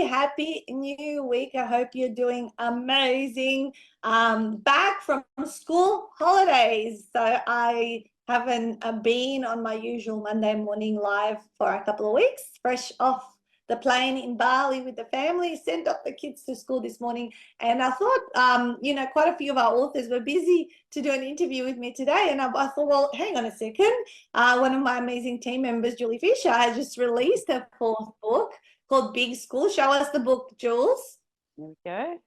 happy new week. I hope you're doing amazing. Back from school holidays. So I haven't been on my usual Monday morning live for a couple of weeks, fresh off the plane in Bali with the family, sent off the kids to school this morning. And I thought, quite a few of our authors were busy to do an interview with me today. And I thought, well, hang on a second. One of my amazing team members, Julie Fisher, has just released her fourth book called Big School. Show us the book, Jules. There we go.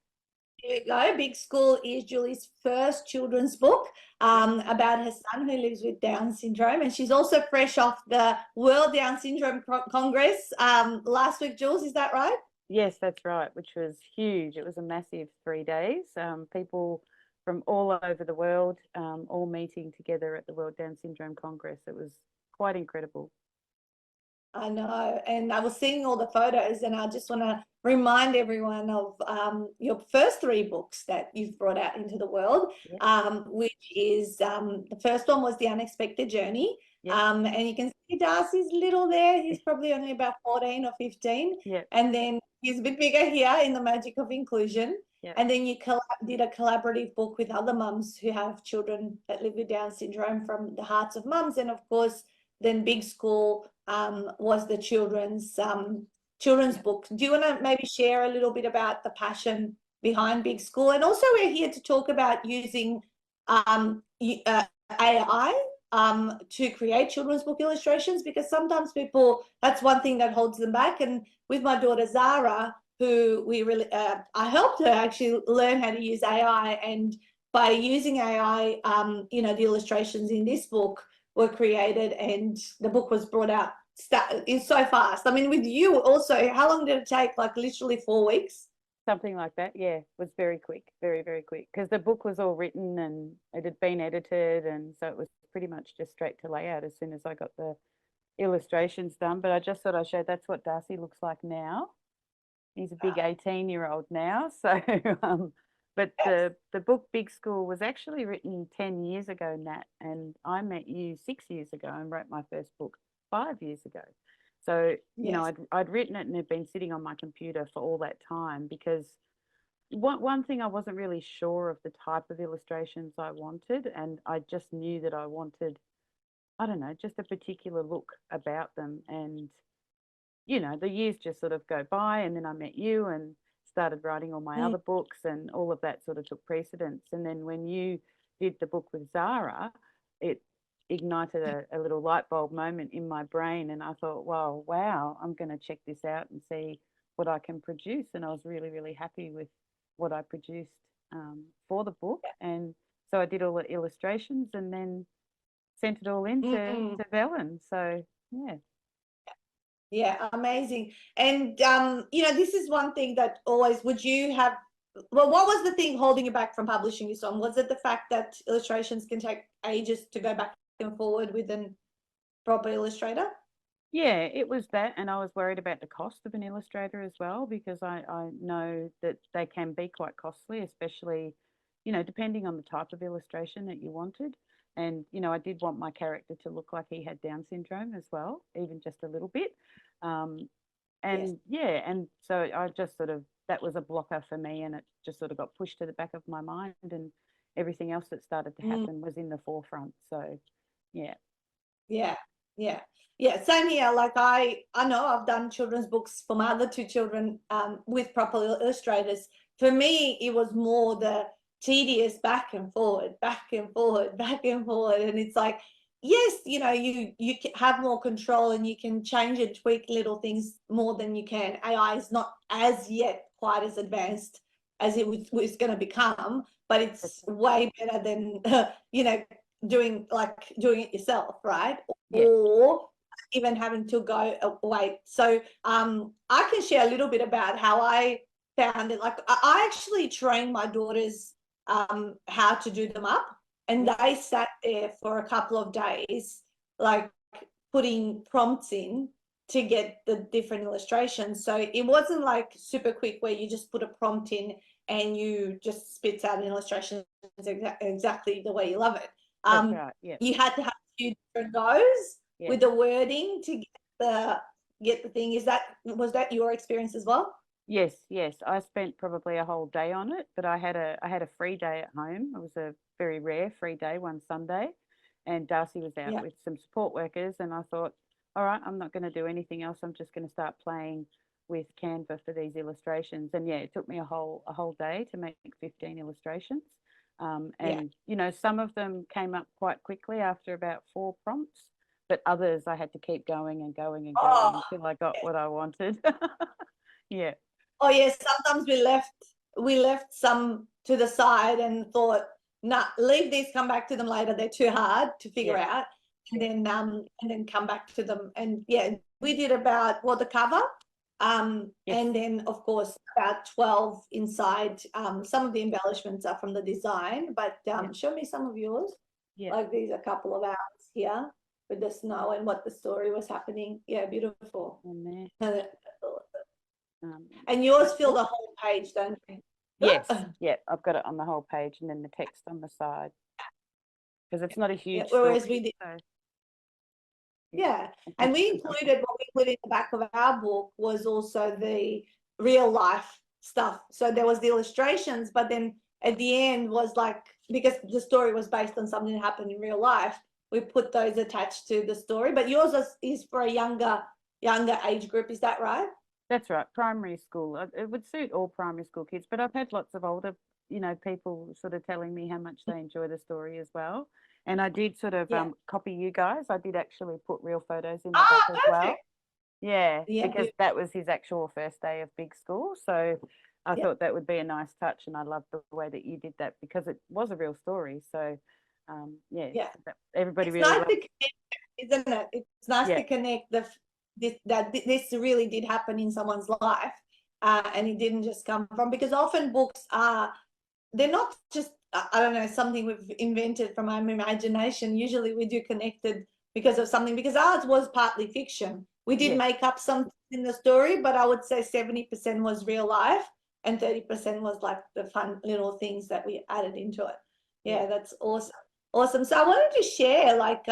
Here we go. Big School is Julie's first children's book about her son who lives with Down syndrome. And she's also fresh off the World Down Syndrome Congress last week, Jules. Is that right? Yes, that's right, which was huge. It was a massive 3 days. People from all over the world all meeting together at the World Down Syndrome Congress. It was quite incredible. I know, and I was seeing all the photos, and I just want to remind everyone of your first three books that you've brought out into the world, which is the first one was The Unexpected Journey, and you can see Darcy's little there. He's probably only about 14 or 15, and then he's a bit bigger here in The Magic of Inclusion, and then you did a collaborative book with other mums who have children that live with Down syndrome, From the Hearts of Mums, and of course then Big School was the children's book. Do you want to maybe share a little bit about the passion behind Big School? And also we're here to talk about using AI to create children's book illustrations, because sometimes people, that's one thing that holds them back. And with my daughter Zara, who I helped her actually learn how to use AI, and by using AI, the illustrations in this book were created, and the book was brought out so fast. I mean, with you also, how long did it take? Like literally 4 weeks? Something like that, yeah. It was very quick, very, very quick, because the book was all written and it had been edited, and so it was pretty much just straight to layout as soon as I got the illustrations done. But I just thought I'd show that's what Darcy looks like now. He's a big 18-year-old now, so but the book Big School was actually written 10 years ago, Nat, and I met you 6 years ago and wrote my first book 5 years ago. So, you know, I'd written it and had been sitting on my computer for all that time, because one thing, I wasn't really sure of the type of illustrations I wanted, and I just knew that I wanted, I don't know, just a particular look about them. And, you know, the years just sort of go by, and then I met you and started writing all my other books, and all of that sort of took precedence. And then when you did the book with Zara, it ignited a little light bulb moment in my brain, and I thought, well, wow, I'm going to check this out and see what I can produce. And I was really, really happy with what I produced for the book. And so I did all the illustrations and then sent it all in to Velen. So yeah, amazing. And this is one thing that always, what was the thing holding you back from publishing this on? Was it the fact that illustrations can take ages to go back and forward with a proper illustrator? Yeah, it was that, and I was worried about the cost of an illustrator as well, because I know that they can be quite costly, especially, you know, depending on the type of illustration that you wanted. And, you know, I did want my character to look like he had Down syndrome as well, even just a little bit. And so I just sort of, that was a blocker for me, and it just sort of got pushed to the back of my mind, and everything else that started to happen was in the forefront. So, yeah. Same here. Like I know I've done children's books for my other two children with proper illustrators. For me, it was more the tedious back and forward, and it's like, yes, you know, you have more control and you can change and tweak little things more than you can. AI is not as yet quite as advanced as it was going to become, but it's way better than doing it yourself, right? Or even having to go away. So I can share a little bit about how I found it. Like I actually trained my daughters how to do them up, and they sat there for a couple of days, like putting prompts in to get the different illustrations. So it wasn't like super quick where you just put a prompt in and you just spits out an illustration exactly the way you love it. You had to have a few different goes with the wording to get the thing. Was that your experience as well? Yes. I spent probably a whole day on it, but I had a free day at home. It was a very rare free day one Sunday, and Darcy was out Yeah. with some support workers, and I thought, all right, I'm not going to do anything else. I'm just going to start playing with Canva for these illustrations. And yeah, it took me a whole day to make 15 illustrations. Yeah. And some of them came up quite quickly after about 4 prompts, but others I had to keep going and going and going Oh, until I got what I wanted. Yeah. oh yes, sometimes we left some to the side and thought, nah, leave these, come back to them later. They're too hard to figure Yeah. out. And then come back to them. And yeah, we did about the cover. Yes. And then of course about 12 inside. Some of the embellishments are from the design, but Yeah. show me some of yours. Yeah. Like these a couple of hours here with the snow and what the story was happening. Yeah, beautiful. And there. Um, And yours fill oh, the whole page, don't you? yes. Yeah. I've got it on the whole page and then the text on the side because it's not a Yeah, huge whereas story. we did, So yeah. I And think we it's helpful. included what we put in the back of our book was also the real life stuff. So there was the illustrations, but then at the end was like, because the story was based on something that happened in real life, we put those attached to the story. But yours is for a younger age group, is that right? That's right. Primary school. It would suit all primary school kids, but I've had lots of older, people sort of telling me how much they enjoy the story as well. And I did sort of Yeah. copy you guys. I did actually put real photos in the Ah, back as well. perfect. Yeah, Yeah, because that was his actual first day of big school. So I yeah, thought that would be a nice touch, and I loved the way that you did that because it was a real story. So yeah, yeah. everybody It's really nice loved. to connect, isn't it? It's nice Yeah, to connect this really did happen in someone's life, and it didn't just come from, because often books are, they're not just I don't know, something we've invented from our imagination. Usually we do connected because of something, because ours was partly fiction. We did yes, make up something in the story, but I would say 70% was real life and 30% was like the fun little things that we added into it. yeah, Yeah, that's awesome. Awesome. So I wanted to share like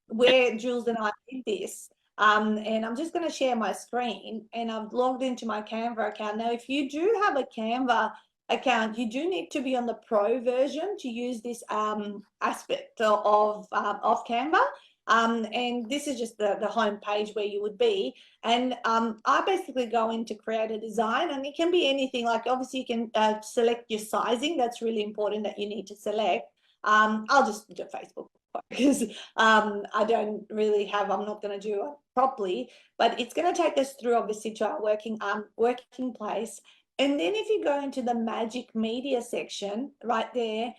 where Jules and I did this. And I'm just going to share my screen, and I've logged into my Canva account. Now, if you do have a Canva account, you do need to be on the pro version to use this aspect of Canva. And this is just the home page where you would be. And I basically go in to create a design, and it can be anything. Like obviously you can select your sizing. That's really important that you need to select. I'll just do Facebook because I don't really have, I'm not going to do it properly, but it's going to take us through obviously to our working place. And then if you go into the magic media section right there,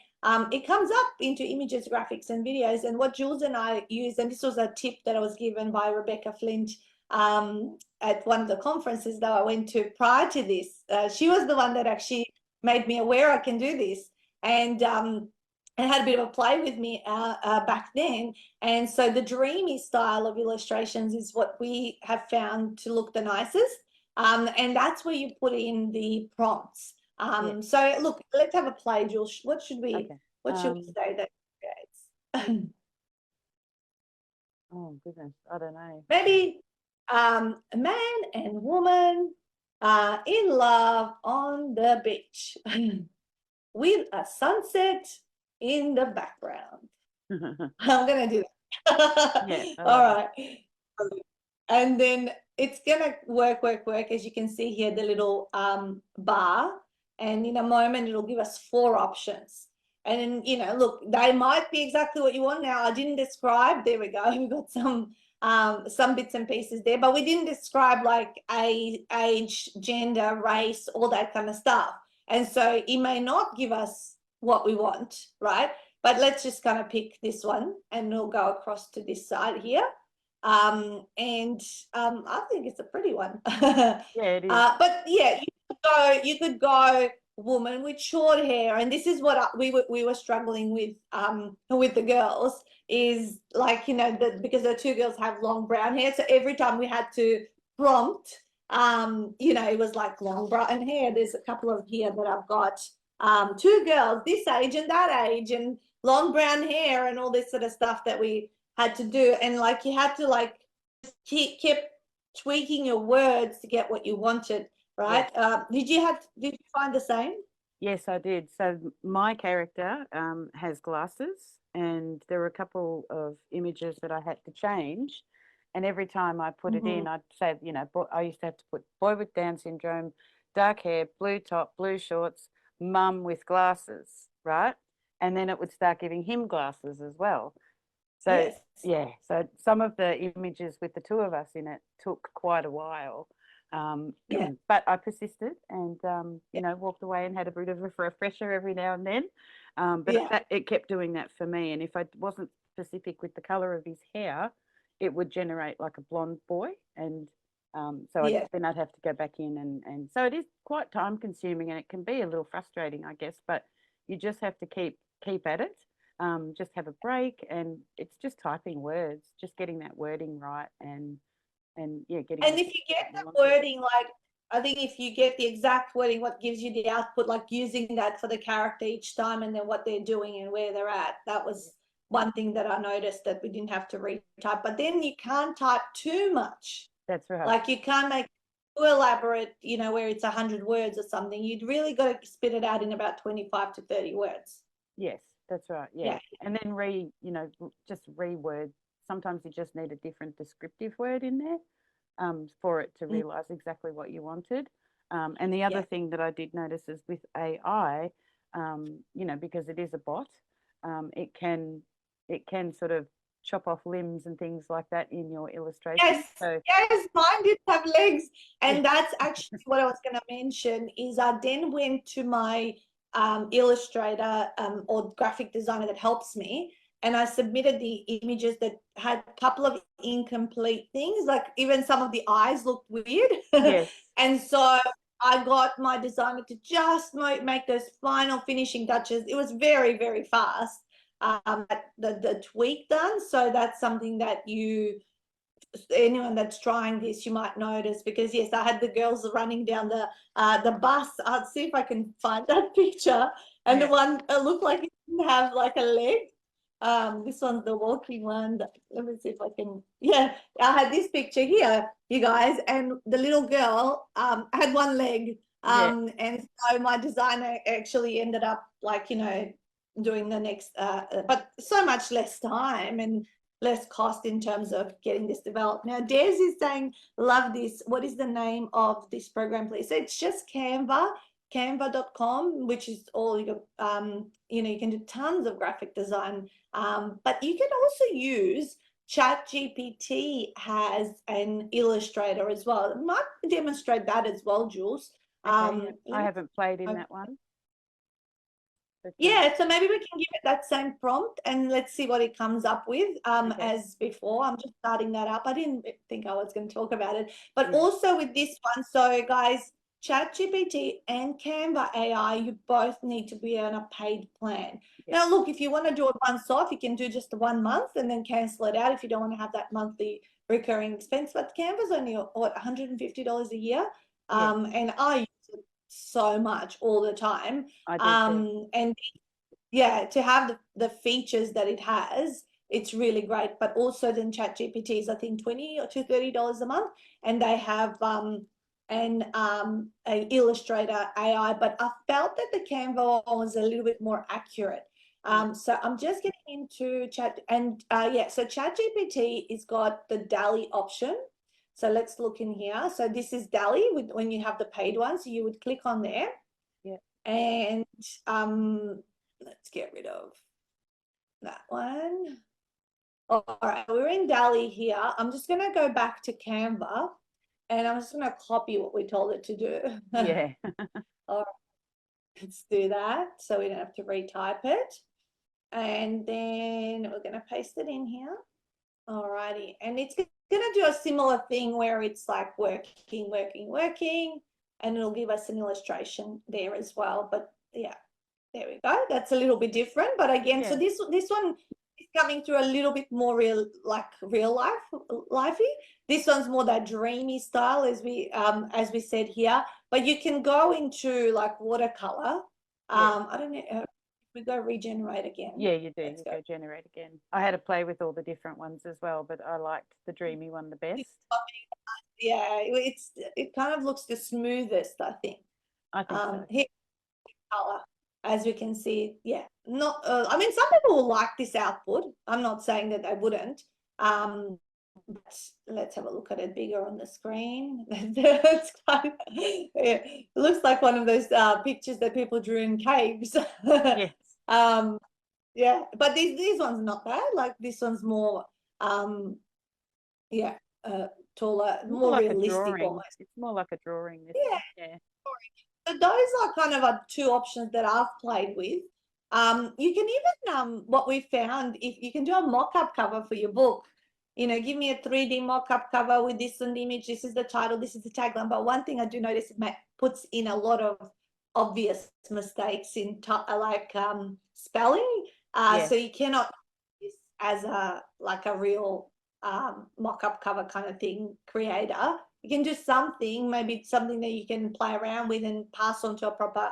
it comes up into images, graphics, and videos. And what Jules and I use, and this was a tip that I was given by Rebecca Flint at one of the conferences that I went to prior to this. She was the one that actually made me aware I can do this. And had a bit of a play with me back then. And so the dreamy style of illustrations is what we have found to look the nicest. And that's where you put in the prompts. yeah. So look, let's have a play, Jules. What should we Okay. say that creates? Oh goodness, I don't know. Maybe a man and woman in love on the beach with a sunset in the background. I'm gonna do Yeah, that. I All love it. right. And then it's gonna work as you can see here, the little bar, and in a moment it'll give us 4 options. And then, look, they might be exactly what you want. Now I didn't describe, there we go, we've got some bits and pieces there, but we didn't describe like age, gender, race, all that kind of stuff. And so it may not give us what we want, right? But let's just kind of pick this one, and we'll go across to this side here. And I think it's a pretty one. Yeah, it is. But yeah, you could go woman with short hair, and this is what we were struggling with the girls, is like, because the 2 girls have long brown hair, so every time we had to prompt, it was like long brown hair. There's a couple of here that I've got 2 girls this age and that age and long brown hair and all this sort of stuff that we had to do. And like you had to like keep tweaking your words to get what you wanted. right? Did you find the same? Yes, I did. So my character has glasses, and there were a couple of images that I had to change. And every time I put it in, I'd say, you know, I used to have to put boy with Down syndrome, dark hair, blue top, blue shorts, mum with glasses, right? And then it would start giving him glasses as well. So Yes. yeah, so some of the images with the two of us in it took quite a while. Yeah. But I persisted and, you know, walked away and had a bit of a refresher every now and then. But Yeah. it kept doing that for me. And if I wasn't specific with the color of his hair, it would generate like a blonde boy. And so Yeah. then I'd have to go back in. And so it is quite time consuming and it can be a little frustrating, I guess, but you just have to keep at it. Just have a break, and it's just typing words, just getting that wording right, and yeah, getting. And if you get the wording, like, I think if you get the exact wording, what gives you the output, like using that for the character each time, and then what they're doing and where they're at. That was one thing that I noticed, that we didn't have to retype. But then you can't type too much. That's right. Like you can't make too elaborate, you know, where it's 100 words or something. You'd really got to spit it out in about 25 to 30 words. Yes, that's right. Yeah. And then you know, just reword. Sometimes you just need a different descriptive word in there for it to realize exactly what you wanted. And the other thing that I did notice is with AI, you know, because it is a bot, it can sort of chop off limbs and things like that in your illustration. Yes, mine did have legs. And that's actually what I was going to mention is I then went to my illustrator or graphic designer that helps me, and I submitted the images that had a couple of incomplete things, like even some of the eyes looked weird. Yes. And so I got my designer to just make those final finishing touches. It was very, very fast. The tweak done. So that's something that anyone that's trying this, you might notice, because yes, I had the girls running down the bus. I'll see if I can find that picture. And the one looked like it didn't have like a leg. This one's the walking one. Let me see if I can. Yeah, I had this picture here, you guys, and the little girl had one leg. And so my designer actually ended up, like, you know, doing the next, but so much less time and less cost in terms of getting this developed. Now, Des is saying, love this. What is the name of this program, please? So it's just canva.com, which is all your, you know, you can do tons of graphic design, but you can also use ChatGPT has an illustrator as well. I might demonstrate that as well, Jules. I haven't played in that one. Yeah, so maybe we can give it that same prompt and let's see what it comes up with as before. I'm just starting that up. I didn't think I was going to talk about it, but also with this one. So guys, ChatGPT and Canva AI, you both need to be on a paid plan. Now, look, if you want to do it once off, you can do just the 1 month and then cancel it out if you don't want to have that monthly recurring expense. But Canva's only, what, $150 a year? And I use it so much all the time. And yeah, to have the features that it has, it's really great. But also then ChatGPT is, I think, $20 to $30 a month, and they have an Illustrator AI. But I felt that the Canva one was a little bit more accurate. So I'm just getting into chat, and so ChatGPT is got the DALL-E option. So let's look in here. So this is DALL-E when you have the paid one. So you would click on there. And let's get rid of that one. All right, we're in DALL-E here. I'm just going to go back to Canva, and I'm just going to copy what we told it to do. Yeah. All right, let's do that so we don't have to retype it. And then we're going to paste it in here. All righty, and it's going to do a similar thing where it's like working, and it'll give us an illustration there as well. But yeah, there we go. That's a little bit different, but again, so this one is coming through a little bit more real lifey. This one's more that dreamy style, as we said here. But you can go into like watercolor. I don't know. We go regenerate again. Yeah, you do. You go generate again. I had to play with all the different ones as well, but I liked the dreamy one the best. yeah, it kind of looks the smoothest, I think. I think so. Here, color, as we can see, yeah, not. I mean, some people will like this output. I'm not saying that they wouldn't. But let's have a look at it bigger on the screen. It's kind of, yeah, it looks like one of those pictures that people drew in caves. Yes. Yeah, but these ones are not bad. Like this one's more, yeah, taller, More more like a realistic drawing. almost. It's more like a drawing, this Yeah. one. Yeah. So those are kind of two options that I've played with. You can even what we found, if you can do a mock-up cover for your book, give me a 3D mock-up cover with this on the image. This is the title, this is the tagline. But one thing I do notice, it puts in a lot of obvious mistakes in like spelling. Yeah. So you cannot use this as a real mock-up cover kind of thing creator. You can do something, maybe something that you can play around with and pass on to a proper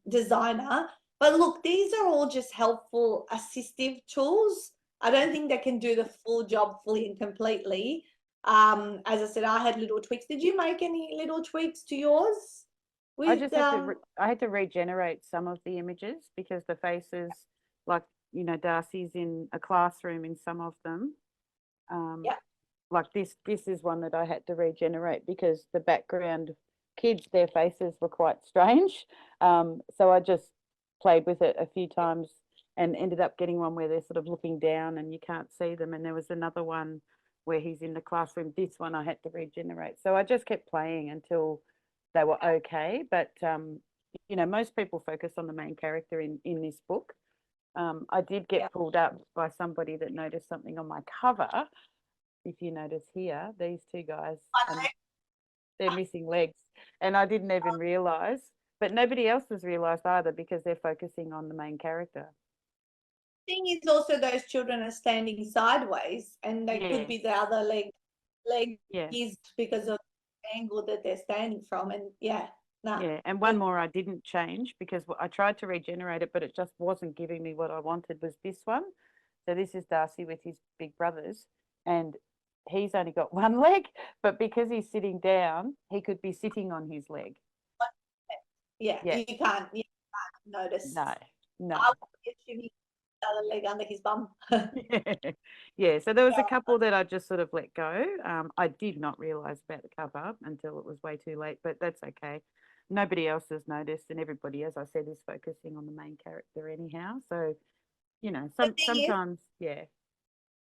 designer. But look, these are all just helpful assistive tools. I don't think they can do the full job fully and completely. As I said, I had little tweaks. Did you make any little tweaks to yours? I With just had to I had to regenerate some of the images because the faces, like, Darcy's in a classroom in some of them. yeah, Like this is one that I had to regenerate because the background kids, their faces were quite strange. So I just played with it a few times and ended up getting one where they're sort of looking down and you can't see them. And there was another one where he's in the classroom. This one I had to regenerate. So I just kept playing until they were okay. But most people focus on the main character in this book. I did get yeah. pulled up by somebody that noticed something on my cover. If you notice here, these two guys, they're missing legs. And I didn't even realize, but nobody else has realized either because they're focusing on the main character. Thing is also those children are standing sideways and they could Yes. be the other leg Yeah. is because of the angle that they're standing from. And yeah, no. Yeah. And one more I didn't change because I tried to regenerate it, but it just wasn't giving me what I wanted, was this one. So this is Darcy with his big brothers, and he's only got one leg, but because he's sitting down, he could be sitting on his leg. Yeah, Yeah. you can't notice. No, no. I would assume he the other leg under his bum. Yeah, so there was a couple that I just sort of let go. I did not realize about the cover until it was way too late, but that's okay. Nobody else has noticed, and everybody, as I said, is focusing on the main character anyhow. So, The thing is, sometimes, yeah,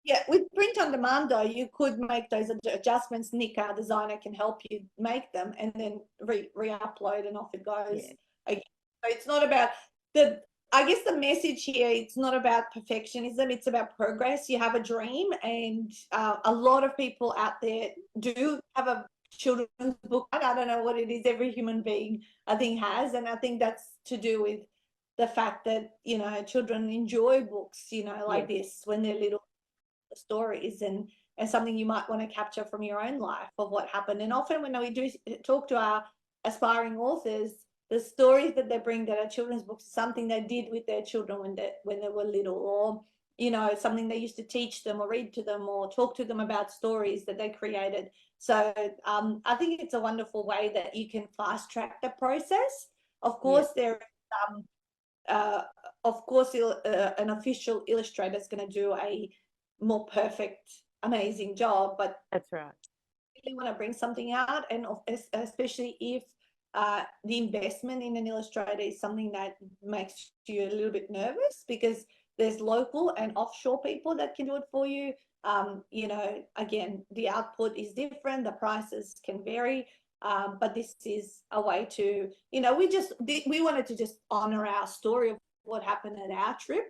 yeah, with print on demand though, you could make those adjustments. Nick, our designer, can help you make them and then re-upload and off it goes yeah, again. So it's not about I guess the message here, it's not about perfectionism, it's about progress. You have a dream, and a lot of people out there do have a children's book. I don't know what it is every human being I think has, and I think that's to do with the fact that children enjoy books like yes, this when they're little, stories and something you might want to capture from your own life of what happened. And often when we do talk to our aspiring authors, the stories that they bring that are children's books is something they did with their children when they were little, or something they used to teach them or read to them or talk to them about stories that they created. So I think it's a wonderful way that you can fast track the process. Of yeah, course, there uh, an official illustrator is going to do a more perfect, amazing job, but that's right. really want to bring something out, and especially if the investment in an illustrator is something that makes you a little bit nervous, because there's local and offshore people that can do it for you. Again, the output is different, the prices can vary, but this is a way to, we wanted to just honor our story of what happened at our trip,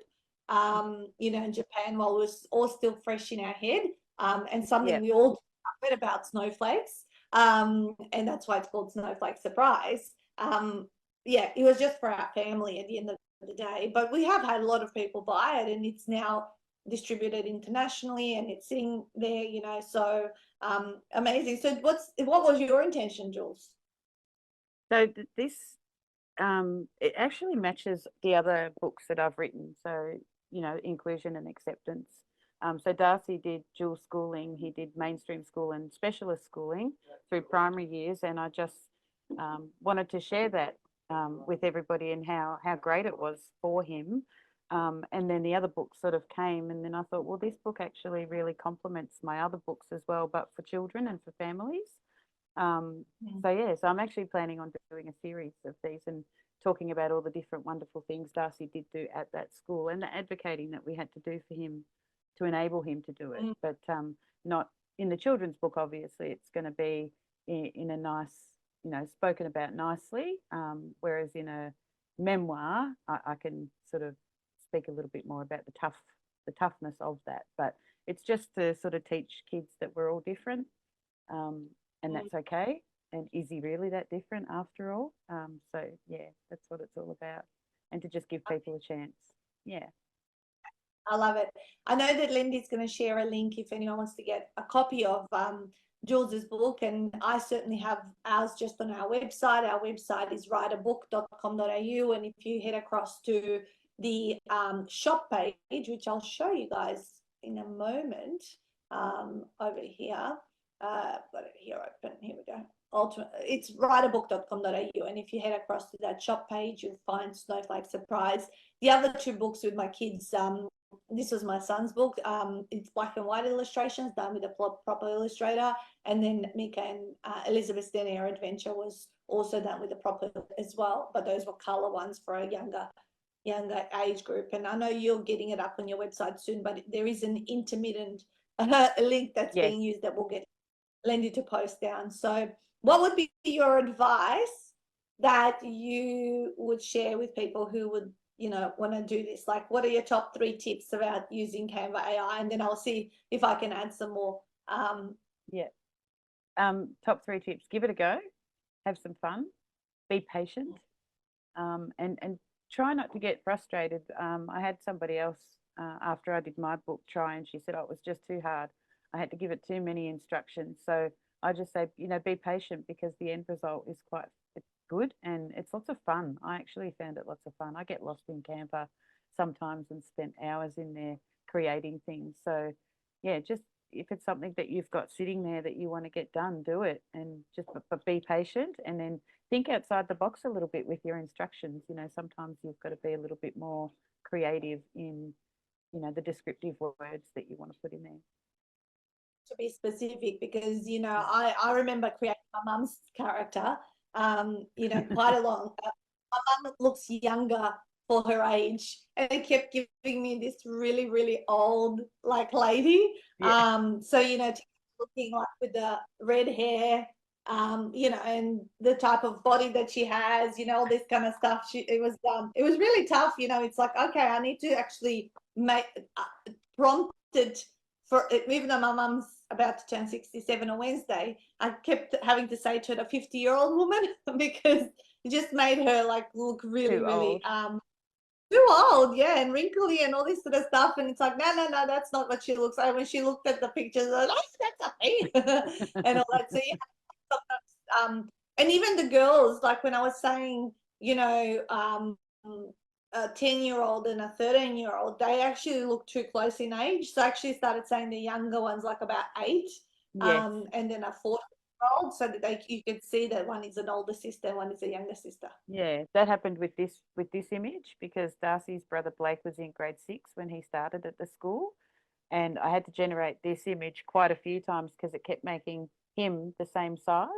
in Japan, while it was all still fresh in our head, and something Yeah, we all bit about snowflakes, and that's why it's called Snowflake Surprise. Yeah, it was just for our family at the end of the day, but we have had a lot of people buy it, and it's now distributed internationally, and it's sitting there, so amazing. So what was your intention, Jules? so this, it actually matches the other books that I've written. So, inclusion and acceptance. So Darcy did dual schooling. He did mainstream school and specialist schooling through primary years, and I just wanted to share that with everybody and how great it was for him. And then the other book sort of came, and then I thought, well, this book actually really complements my other books as well, but for children and for families. So yeah, so I'm actually planning on doing a series of these and talking about all the different wonderful things Darcy did do at that school and the advocating that we had to do for him to enable him to do it. But not in the children's book, obviously. It's going to be in a nice, spoken about nicely, whereas in a memoir, I can sort of speak a little bit more about the toughness of that. But it's just to sort of teach kids that we're all different, and that's okay. And is he really that different after all? So yeah, that's what it's all about, and to just give people a chance. Yeah. I love it. I know that Lindy's going to share a link if anyone wants to get a copy of Jules's book, and I certainly have ours just on our website. Our website is writeabook.com.au, and if you head across to the shop page, which I'll show you guys in a moment, over here, I've got it here open. Here we go. It's writeabook.com.au, and if you head across to that shop page, you'll find Snowflake Surprise. The other two books with my kids, this was my son's book. It's black and white illustrations done with a proper illustrator, and then Mika and Elizabeth's Den Air Adventure was also done with a proper as well, but those were color ones for a younger age group. And I know you're getting it up on your website soon, but there is an intermittent link that's being used that will get Lindy to post down. So what would be your advice that you would share with people who would want to do this? Like, what are your top 3 tips about using Canva AI? And then I'll see if I can add some more. Top 3 tips: give it a go, have some fun, be patient, and try not to get frustrated. I had somebody else after I did my book try, and she said, oh, it was just too hard. I had to give it too many instructions. So I just say, be patient, because the end result is quite good and it's lots of fun. I actually found it lots of fun. I get lost in Canva sometimes and spent hours in there creating things. So yeah, just if it's something that you've got sitting there that you want to get done, do it, and just but be patient, and then think outside the box a little bit with your instructions. Sometimes you've got to be a little bit more creative in the descriptive words that you want to put in there. To be specific, because I remember creating my mum's character quite a long my mum looks younger for her age, and it kept giving me this really, really old lady. So looking like with the red hair, and the type of body that she has, all this kind of stuff. It was really tough. It's like, okay, I need to actually make prompted for it. Even though my mum's about to turn 67 on Wednesday, I kept having to say to her, a 50-year-old woman, because it just made her look really, really too old, and wrinkly and all this sort of stuff. And it's like, no, that's not what she looks like. When she looked at the pictures, I was like, oh, that's not me, and all that. So sometimes, and even the girls, like when I was saying, a 10-year-old and a 13-year-old, they actually look too close in age. So I actually started saying the younger one's like about 8, and then a 14-year-old, so that you could see that one is an older sister, one is a younger sister. Yeah, that happened with this image, because Darcy's brother Blake was in grade 6 when he started at the school, and I had to generate this image quite a few times because it kept making him the same size.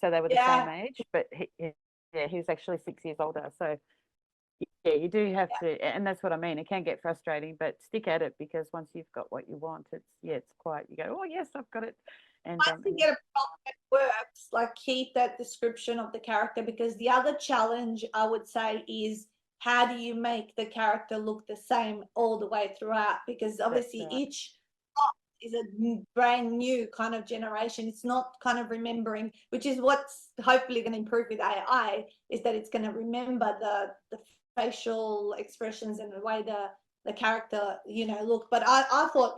So they were the same age, but he was actually 6 years older. So yeah, you do have to, and that's what I mean. It can get frustrating, but stick at it, because once you've got what you want, it's quite, you go, oh yes, I've got it. And once you get a problem that works, keep that description of the character, because the other challenge I would say is, how do you make the character look the same all the way throughout? Because obviously each is a brand new kind of generation. It's not kind of remembering, which is what's hopefully going to improve with AI, is that it's going to remember the facial expressions and the way the character look. But I thought,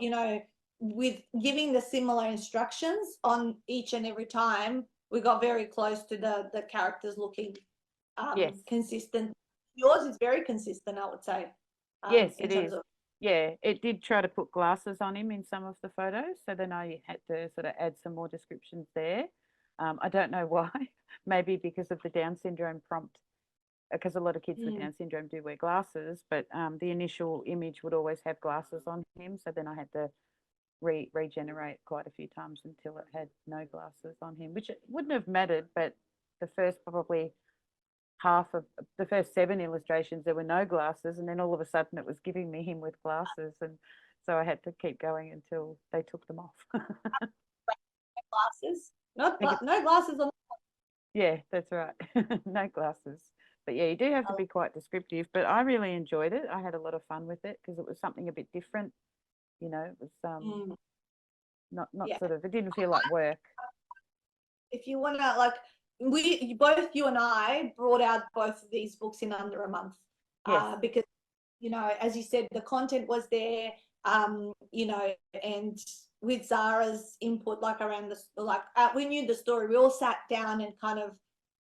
with giving the similar instructions on each and every time, we got very close to the characters looking consistent. Yours is very consistent, I would say. Yes, it is. Yeah, it did try to put glasses on him in some of the photos. So then I had to sort of add some more descriptions there. I don't know why. Maybe because of the Down syndrome prompt, because a lot of kids with Down syndrome do wear glasses, but the initial image would always have glasses on him. So then I had to regenerate quite a few times until it had no glasses on him, which it wouldn't have mattered. But the first probably half of the first 7 illustrations, there were no glasses, and then all of a sudden it was giving me him with glasses, and so I had to keep going until they took them off. Glasses, no glasses on. Yeah, that's right. No glasses. But yeah, you do have to be quite descriptive. But I really enjoyed it. I had a lot of fun with it because it was something a bit different. You know, it was not sort of, it didn't feel like work. If you want to, like, both you and I brought out both of these books in under a month. Yes. Because, you know, as you said, the content was there, you know, and with Zara's input, like around this, like we knew the story, we all sat down and kind of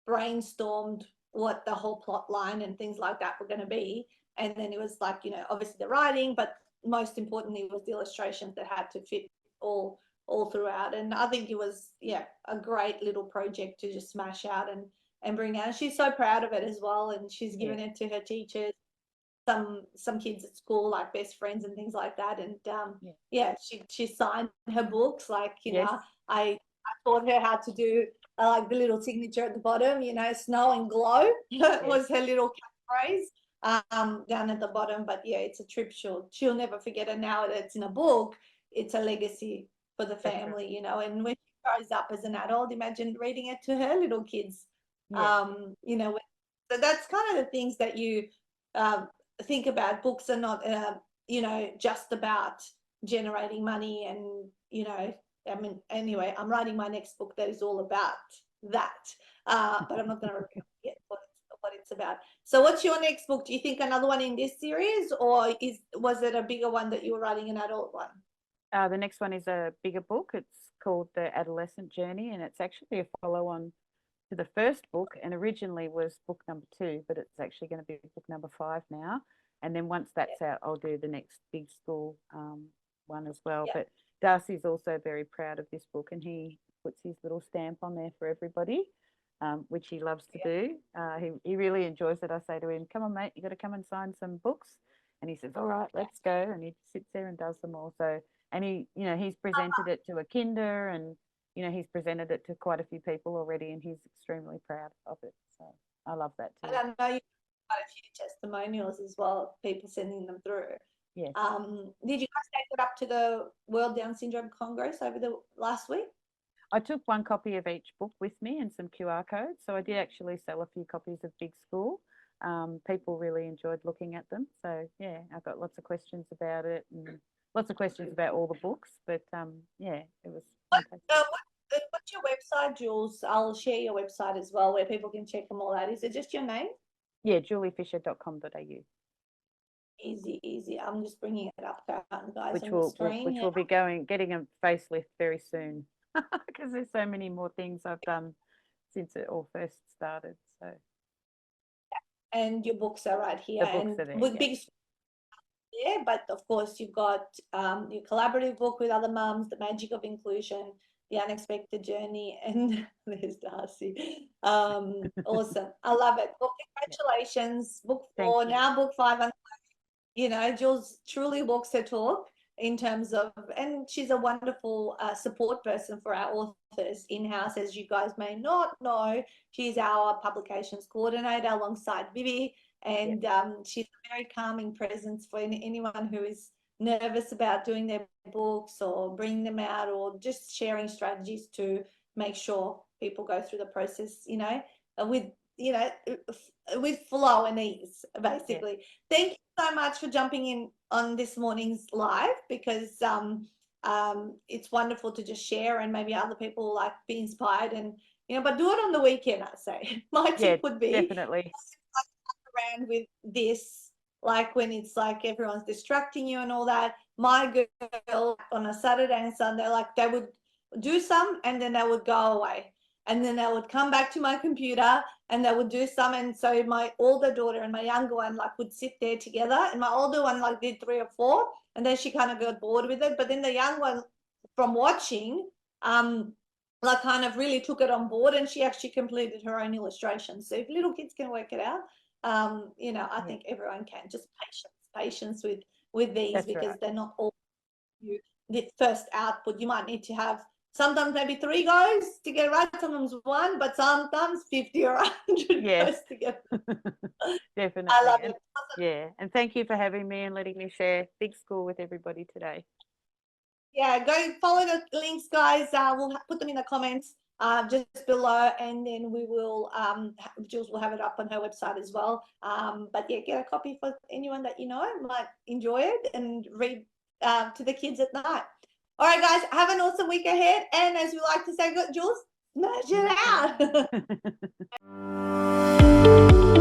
brainstormed what the whole plot line and things like that were going to be. And then it was like, you know, obviously the writing, but most importantly was the illustrations that had to fit all throughout. And I think it was, yeah, a great little project to just smash out and bring out. And she's so proud of it as well. And she's given it to her teachers, some kids at school, like best friends and things like that. And yeah, she signed her books, like, you know, I taught her how to do like the little signature at the bottom, you know, snow and glow was her little catchphrase down at the bottom. But yeah, it's a trip she'll never forget. And now that it's in a book, it's a legacy for the family, you know. And when she grows up as an adult, imagine reading it to her little kids. You know, so that's kind of the things that you think about. Books are not you know, just about generating money. And you know, I mean, anyway, I'm writing my next book that is all about that, but I'm not going to reveal yet what it's about. So what's your next book? Do you think another one in this series, or was it a bigger one that you were writing, an adult one? The next one is a bigger book. It's called The Adolescent Journey, and it's actually a follow-on to the first book, and originally was book number 2, but it's actually going to be book number 5 now. And then once that's out, I'll do the next big school one as well. But Darcy's also very proud of this book, and he puts his little stamp on there for everybody, which he loves to do. He really enjoys it. I say to him, come on, mate, you got to come and sign some books. And he says, all right, let's go. And he sits there and does them all. So, and he, you know, he's presented it to a kinder, and, you know, he's presented it to quite a few people already, and he's extremely proud of it. So I love that too. And I know you have quite a few testimonials as well, people sending them through. Yes. Did you guys take it up to the World Down Syndrome Congress over the last week? I took one copy of each book with me and some QR codes. So I did actually sell a few copies of Big School. People really enjoyed looking at them. So yeah, I've got lots of questions about it and lots of questions about all the books. But yeah, it was fantastic. What's your website, Jules? I'll share your website as well, where people can check them all out. Is it just your name? Yeah, juliefisher.com.au. Easy. I'm just bringing it up, guys, which on will the screen. Which will be getting a facelift very soon, because there's so many more things I've done since it all first started. So. And your books are right here. The books are there, with Big yeah, but of course you've got your collaborative book with other mums, The Magic of Inclusion, The Unexpected Journey, and there's Darcy. Awesome. I love it. Well, congratulations. Book 4, now book 5. You know, Jules truly walks her talk in terms of, and she's a wonderful support person for our authors in-house. As you guys may not know, she's our publications coordinator alongside Vivi. And she's a very calming presence for anyone who is nervous about doing their books or bringing them out, or just sharing strategies to make sure people go through the process, you know, with, you know, with flow and ease, basically. Thank you so much for jumping in on this morning's live, because it's wonderful to just share, and maybe other people like be inspired, and, you know, but do it on the weekend, I say. My tip would be definitely around with this, like when it's like everyone's distracting you and all that. My girl on a Saturday and Sunday, like they would do some and then they would go away. and then they would come back to my computer and they would do some. And so my older daughter and my younger one like would sit there together, and my older one like did 3 or 4, and then she kind of got bored with it. But then the young one, from watching, like kind of really took it on board, and she actually completed her own illustrations. So if little kids can work it out, you know, I think everyone can. Just patience with these. That's because right. They're not all you the first output. You might need to have sometimes maybe 3 goes to get it right, sometimes 1, but sometimes 50 or 100 goes to get it. Definitely. I love it. Yeah, and thank you for having me and letting me share Big School with everybody today. Yeah, go follow the links, guys. We'll put them in the comments just below, and then we will Jules will have it up on her website as well. But yeah, get a copy for anyone that you know might enjoy it and read to the kids at night. All right, guys, have an awesome week ahead, and as we like to say, Jules, smash it out.